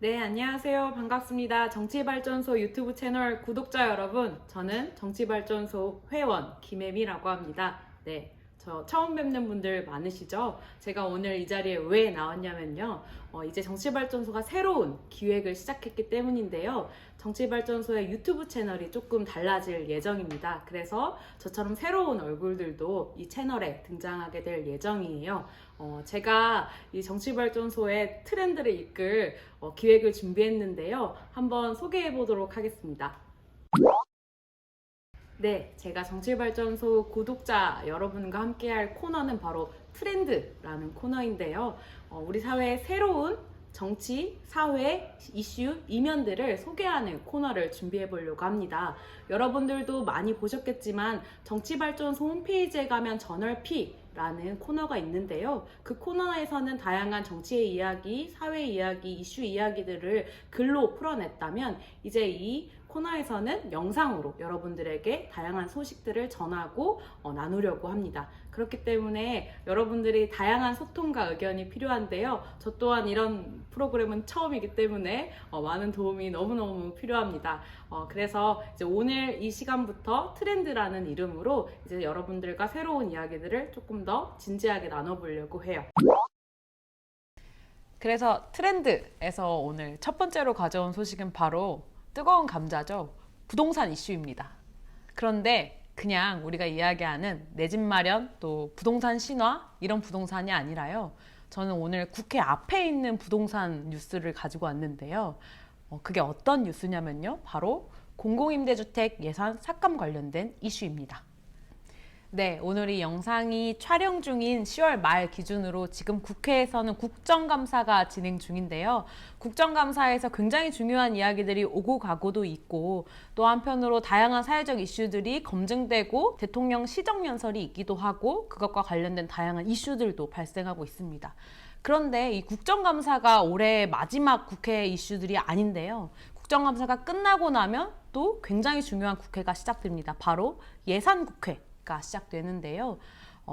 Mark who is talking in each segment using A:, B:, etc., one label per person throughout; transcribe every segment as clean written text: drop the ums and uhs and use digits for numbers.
A: 네, 안녕하세요. 반갑습니다. 정치발전소 유튜브 채널 구독자 여러분, 저는 정치발전소 회원 김혜미라고 합니다. 네, 저 처음 뵙는 분들 많으시죠? 제가 오늘 이 자리에 왜 나왔냐면요. 이제 정치발전소가 새로운 기획을 시작했기 때문인데요. 정치발전소의 유튜브 채널이 조금 달라질 예정입니다. 그래서 저처럼 새로운 얼굴들도 이 채널에 등장하게 될 예정이에요. 제가 이 정치발전소의 트렌드를 이끌 기획을 준비했는데요. 한번 소개해 보도록 하겠습니다. 네, 제가 정치발전소 구독자 여러분과 함께할 코너는 바로 트렌드라는 코너인데요. 우리 사회의 새로운 정치, 사회, 이슈, 이면들을 소개하는 코너를 준비해 보려고 합니다. 여러분들도 많이 보셨겠지만 정치발전소 홈페이지에 가면 저널피 라는 코너가 있는데요. 그 코너에서는 다양한 정치의 이야기, 사회 이야기, 이슈 이야기들을 글로 풀어냈다면 이제 이 코너에서는 영상으로 여러분들에게 다양한 소식들을 전하고 나누려고 합니다. 그렇기 때문에 여러분들이 다양한 소통과 의견이 필요한데요. 저 또한 이런 프로그램은 처음이기 때문에 많은 도움이 너무너무 필요합니다. 그래서 이제 오늘 이 시간부터 트렌드라는 이름으로 이제 여러분들과 새로운 이야기들을 조금 더 진지하게 나눠보려고 해요. 그래서 트렌드에서 오늘 첫 번째로 가져온 소식은 바로 뜨거운 감자죠. 부동산 이슈입니다. 그런데 그냥 우리가 이야기하는 내 집 마련 또 부동산 신화 이런 부동산이 아니라요. 저는 오늘 국회 앞에 있는 부동산 뉴스를 가지고 왔는데요. 그게 어떤 뉴스냐면요. 바로 공공임대주택 예산 삭감 관련된 이슈입니다. 네, 오늘 이 영상이 촬영 중인 10월 말 기준으로 지금 국회에서는 국정감사가 진행 중인데요. 국정감사에서 굉장히 중요한 이야기들이 오고 가고도 있고 또 한편으로 다양한 사회적 이슈들이 검증되고 대통령 시정연설이 있기도 하고 그것과 관련된 다양한 이슈들도 발생하고 있습니다. 그런데 이 국정감사가 올해 마지막 국회 이슈들이 아닌데요. 국정감사가 끝나고 나면 또 굉장히 중요한 국회가 시작됩니다. 바로 예산국회. 가 시작되는데요.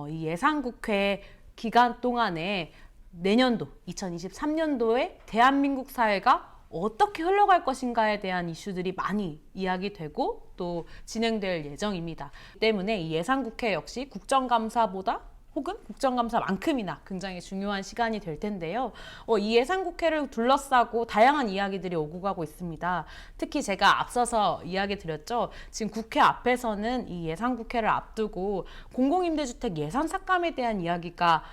A: 이 예산국회 기간 동안에 내년도 2023년도에 대한민국 사회가 어떻게 흘러갈 것인가에 대한 이슈들이 많이 이야기되고 또 진행될 예정입니다. 때문에 이 예산국회 역시 국정감사보다 혹은 국정감사만큼이나 굉장히 중요한 시간이 될 텐데요. 이 예산국회를 둘러싸고 다양한 이야기들이 오고 가고 있습니다. 특히 제가 앞서서 이야기 드렸죠. 지금 국회 앞에서는 이 예산국회를 앞두고 공공임대주택 예산 삭감에 대한 이야기가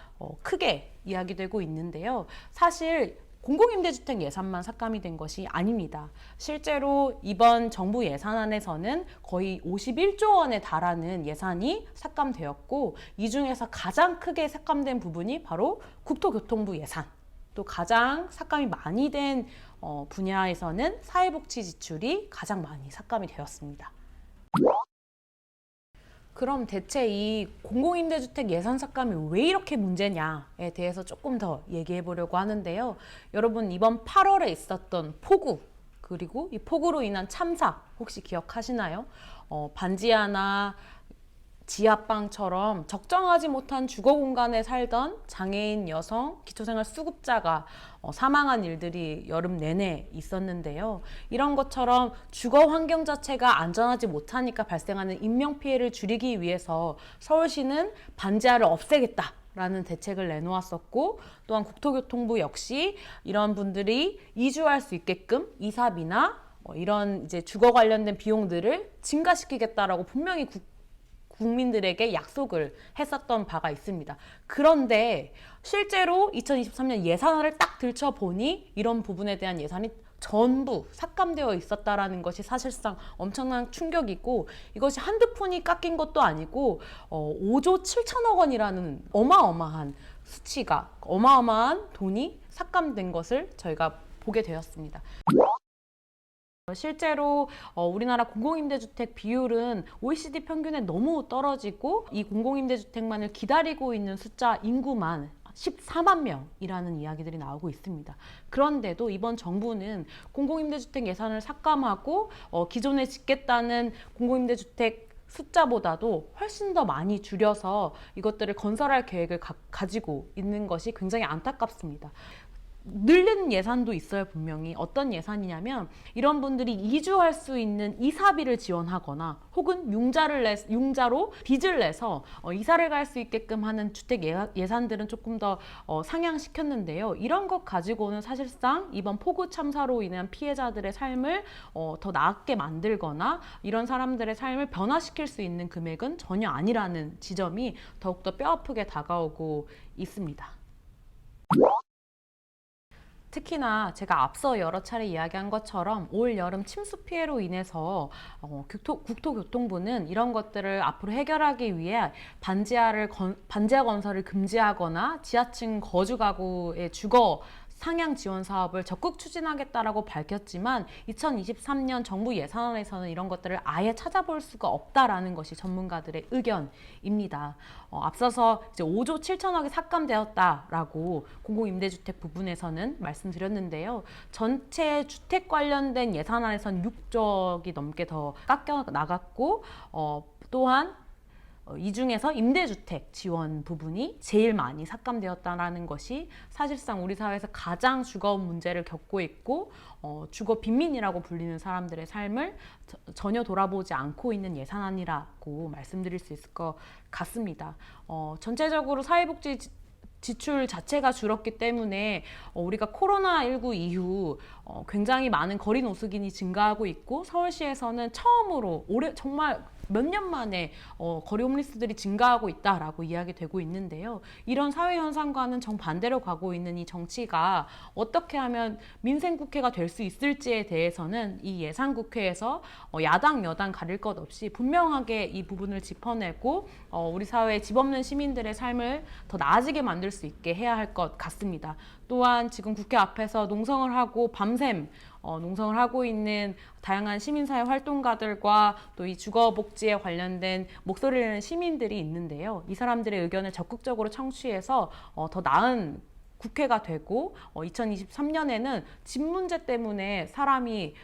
A: 크게 이야기되고 있는데요. 사실 공공임대주택 예산만 삭감이 된 것이 아닙니다. 실제로 이번 정부 예산안에서는 거의 51조 원에 달하는 예산이 삭감되었고 이 중에서 가장 크게 삭감된 부분이 바로 국토교통부 예산, 또 가장 삭감이 많이 된 분야에서는 사회복지 지출이 가장 많이 삭감이 되었습니다. 그럼 대체 이 공공임대주택 예산 삭감이 왜 이렇게 문제냐에 대해서 조금 더 얘기해 보려고 하는데요. 여러분 이번 8월에 있었던 폭우 그리고 이 폭우로 인한 참사 혹시 기억하시나요? 반지하나 지하방처럼 적정하지 못한 주거 공간에 살던 장애인 여성 기초생활 수급자가 사망한 일들이 여름 내내 있었는데요. 이런 것처럼 주거 환경 자체가 안전하지 못하니까 발생하는 인명피해를 줄이기 위해서 서울시는 반지하를 없애겠다. 라는 대책을 내놓았었고 또한 국토교통부 역시 이런 분들이 이주할 수 있게끔 이사비나 이런 이제 주거 관련된 비용들을 증가시키겠다라고 분명히 국민들에게 약속을 했었던 바가 있습니다. 그런데 실제로 2023년 예산안을 딱 들춰보니 이런 부분에 대한 예산이 전부 삭감되어 있었다라는 것이 사실상 엄청난 충격이고 이것이 한두 푼이 깎인 것도 아니고 5조 7천억 원이라는 어마어마한 수치가 어마어마한 돈이 삭감된 것을 저희가 보게 되었습니다. 실제로 우리나라 공공임대주택 비율은 OECD 평균에 너무 떨어지고 이 공공임대주택만을 기다리고 있는 숫자 인구만 14만 명이라는 이야기들이 나오고 있습니다. 그런데도 이번 정부는 공공임대주택 예산을 삭감하고 기존에 짓겠다는 공공임대주택 숫자보다도 훨씬 더 많이 줄여서 이것들을 건설할 계획을 가지고 있는 것이 굉장히 안타깝습니다. 늘리는 예산도 있어요, 분명히. 어떤 예산이냐면 이런 분들이 이주할 수 있는 이사비를 지원하거나 혹은 융자로 빚을 내서 이사를 갈 수 있게끔 하는 주택 예산들은 조금 더 상향시켰는데요. 이런 것 가지고는 사실상 이번 폭우 참사로 인한 피해자들의 삶을 더 나았게 만들거나 이런 사람들의 삶을 변화시킬 수 있는 금액은 전혀 아니라는 지점이 더욱더 뼈아프게 다가오고 있습니다. 특히나 제가 앞서 여러 차례 이야기한 것처럼 올 여름 침수 피해로 인해서 국토교통부는 이런 것들을 앞으로 해결하기 위해 반지하 건설을 금지하거나 지하층 거주 가구의 주거 상향 지원 사업을 적극 추진하겠다라고 밝혔지만 2023년 정부 예산안에서는 이런 것들을 아예 찾아볼 수가 없다라는 것이 전문가들의 의견입니다. 앞서서 이제 5조 7천억이 삭감되었다라고 공공임대주택 부분에서는 말씀드렸는데요. 전체 주택 관련된 예산안에서는 6조억이 넘게 더 깎여 나갔고 또한 이 중에서 임대주택 지원 부분이 제일 많이 삭감되었다는 것이 사실상 우리 사회에서 가장 주거 문제를 겪고 있고 주거 빈민이라고 불리는 사람들의 삶을 전혀 돌아보지 않고 있는 예산안이라고 말씀드릴 수 있을 것 같습니다. 전체적으로 사회복지 지출 자체가 줄었기 때문에 우리가 코로나19 이후 굉장히 많은 거리 노숙인이 증가하고 있고 서울시에서는 처음으로 올해 정말 몇 년 만에 거리 홈리스들이 증가하고 있다라고 이야기되고 있는데요. 이런 사회 현상과는 정반대로 가고 있는 이 정치가 어떻게 하면 민생국회가 될 수 있을지에 대해서는 이 예산국회에서 야당 여당 가릴 것 없이 분명하게 이 부분을 짚어내고 우리 사회의 집 없는 시민들의 삶을 더 나아지게 만들 수 있게 해야 할 것 같습니다. 또한 지금 국회 앞에서 농성을 하고 밤샘 농성을 하고 있는 다양한 시민사회 활동가들과 또 이 주거복지에 관련된 목소리를 내는 시민들이 있는데요. 이 사람들의 의견을 적극적으로 청취해서 더 나은 국회가 되고 2023년에는 집 문제 때문에 사람이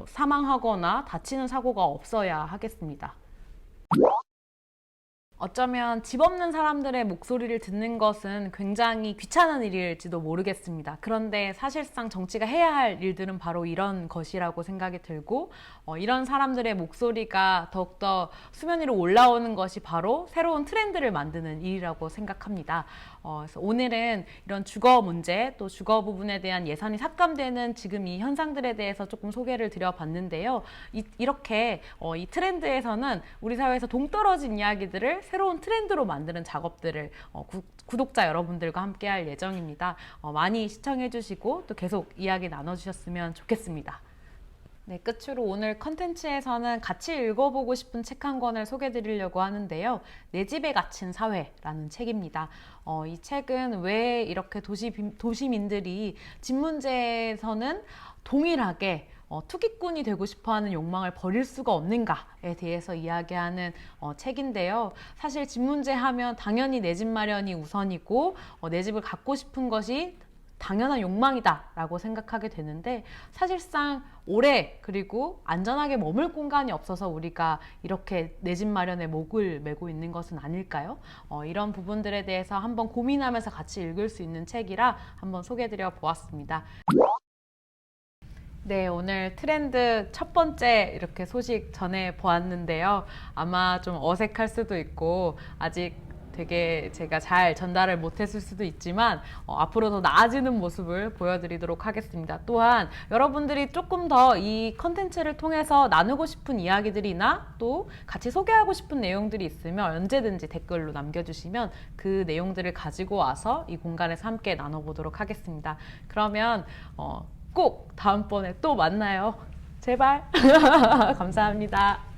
A: 사망하거나 다치는 사고가 없어야 하겠습니다. 어쩌면 집 없는 사람들의 목소리를 듣는 것은 굉장히 귀찮은 일일지도 모르겠습니다. 그런데 사실상 정치가 해야 할 일들은 바로 이런 것이라고 생각이 들고 이런 사람들의 목소리가 더욱더 수면 위로 올라오는 것이 바로 새로운 트렌드를 만드는 일이라고 생각합니다. 그래서 오늘은 이런 주거 문제 또 주거 부분에 대한 예산이 삭감되는 지금 이 현상들에 대해서 조금 소개를 드려봤는데요. 이렇게 이 트렌드에서는 우리 사회에서 동떨어진 이야기들을 새로운 트렌드로 만드는 작업들을 구독자 여러분들과 함께 할 예정입니다. 많이 시청해 주시고 또 계속 이야기 나눠주셨으면 좋겠습니다. 네, 끝으로 오늘 컨텐츠에서는 같이 읽어보고 싶은 책 한 권을 소개해 드리려고 하는데요. 내 집에 갇힌 사회라는 책입니다. 이 책은 왜 이렇게 도시민들이 집 문제에서는 동일하게 투기꾼이 되고 싶어하는 욕망을 버릴 수가 없는가에 대해서 이야기하는 책인데요. 사실 집 문제 하면 당연히 내 집 마련이 우선이고 내 집을 갖고 싶은 것이 당연한 욕망이다 라고 생각하게 되는데 사실상 오래 그리고 안전하게 머물 공간이 없어서 우리가 이렇게 내 집 마련에 목을 메고 있는 것은 아닐까요? 이런 부분들에 대해서 한번 고민하면서 같이 읽을 수 있는 책이라 한번 소개해 드려 보았습니다. 네, 오늘 트렌드 첫 번째 이렇게 소식 전해 보았는데요. 아마 좀 어색할 수도 있고 아직 되게 제가 잘 전달을 못했을 수도 있지만 앞으로 더 나아지는 모습을 보여드리도록 하겠습니다. 또한 여러분들이 조금 더 이 컨텐츠를 통해서 나누고 싶은 이야기들이나 또 같이 소개하고 싶은 내용들이 있으면 언제든지 댓글로 남겨주시면 그 내용들을 가지고 와서 이 공간에서 함께 나눠보도록 하겠습니다. 그러면 꼭 다음번에 또 만나요. 제발. 감사합니다.